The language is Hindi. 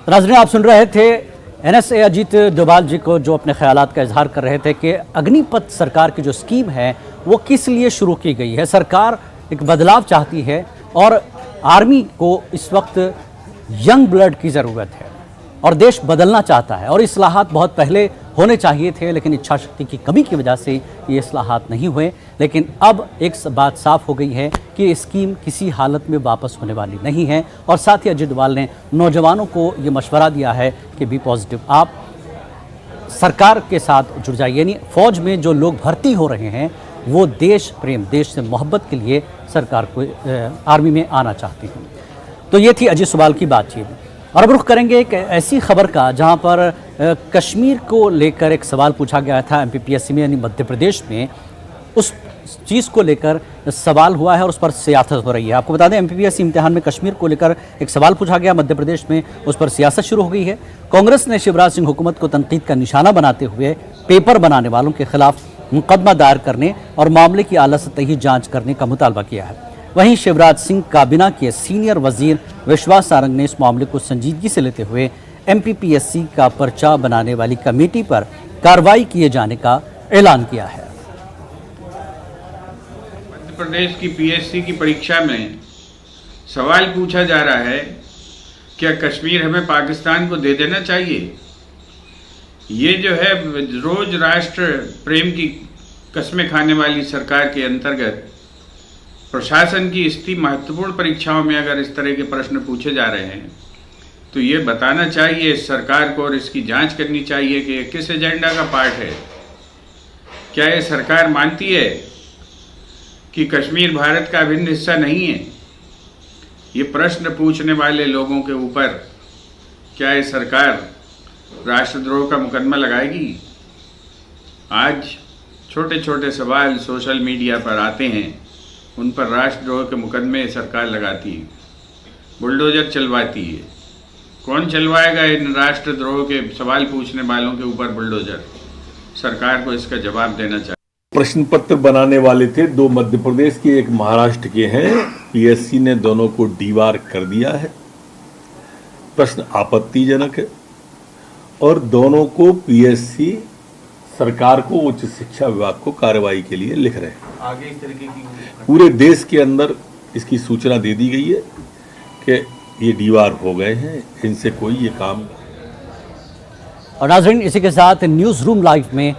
नाज़रीन, आप सुन रहे थे एनएसए अजीत डोभाल जी को, जो अपने ख्यालात का इजहार कर रहे थे कि अग्निपथ सरकार की जो स्कीम है वो किस लिए शुरू की गई है। सरकार एक बदलाव चाहती है और आर्मी को इस वक्त यंग ब्लड की ज़रूरत है और देश बदलना चाहता है और इस्लाहात बहुत पहले होने चाहिए थे, लेकिन इच्छा शक्ति की कमी की वजह से ये इस्लाहात नहीं हुए। लेकिन अब एक बात साफ हो गई है कि ये स्कीम किसी हालत में वापस होने वाली नहीं है। और साथ ही अजीत डोभाल ने नौजवानों को ये मशवरा दिया है कि बी पॉजिटिव, आप सरकार के साथ जुड़ जाइए। यानी फ़ौज में जो लोग भर्ती हो रहे हैं वो देश प्रेम, देश से मोहब्बत के लिए सरकार को आर्मी में आना चाहते हैं। तो ये थी अजीत डोभाल की बातचीत। और अब रुख करेंगे एक ऐसी खबर का जहां पर कश्मीर को लेकर एक सवाल पूछा गया था एमपीपीएससी में, यानी मध्य प्रदेश में उस चीज़ को लेकर सवाल हुआ है और उस पर सियासत हो रही है। आपको बता दें, एमपीपीएससी इम्तिहान में कश्मीर को लेकर एक सवाल पूछा गया मध्य प्रदेश में, उस पर सियासत शुरू हो गई है। कांग्रेस ने शिवराज सिंह हुकूमत को तनकीद का निशाना बनाते हुए पेपर बनाने वालों के खिलाफ मुकदमा दायर करने और मामले की आला सतही जाँच करने का मुतालबा किया है। वहीं शिवराज सिंह काबीना के सीनियर वजीर विश्वास सारंग ने इस मामले को संजीदगी से लेते हुए एमपीपीएससी का पर्चा बनाने वाली कमेटी पर कार्रवाई किए जाने का ऐलान किया है। मध्य प्रदेश की पीएससी की परीक्षा में सवाल पूछा जा रहा है, क्या कश्मीर हमें पाकिस्तान को दे देना चाहिए? ये जो है रोज राष्ट्र प्रेम की कस्में खाने वाली सरकार के अंतर्गत प्रशासन की इतनी महत्वपूर्ण परीक्षाओं में अगर इस तरह के प्रश्न पूछे जा रहे हैं तो ये बताना चाहिए सरकार को और इसकी जांच करनी चाहिए कि ये किस एजेंडा का पार्ट है। क्या ये सरकार मानती है कि कश्मीर भारत का अभिन्न हिस्सा नहीं है? ये प्रश्न पूछने वाले लोगों के ऊपर क्या ये सरकार राष्ट्रद्रोह का मुकदमा लगाएगी? आज छोटे छोटे सवाल सोशल मीडिया पर आते हैं, उन पर राष्ट्रद्रोह के मुकदमे सरकार लगाती है, बुलडोजर चलवाती है। कौन चलवाएगा इन राष्ट्रद्रोह के सवाल पूछने वालों के ऊपर बुलडोजर? सरकार को इसका जवाब देना चाहिए। प्रश्न पत्र बनाने वाले थे, दो मध्य प्रदेश के, एक महाराष्ट्र के हैं। पीएससी ने दोनों को डीवार कर दिया है। प्रश्न आपत्तिजनक है और दोनों को पीएससी सरकार को, उच्च शिक्षा विभाग को कार्रवाई के लिए लिख रहे हैं। आगे इस तरीके की पूरे देश के अंदर इसकी सूचना दे दी गई है कि ये डीवार हो गए हैं, इनसे कोई ये काम। और नाज़रीन, इसी के साथ न्यूज़ रूम लाइव में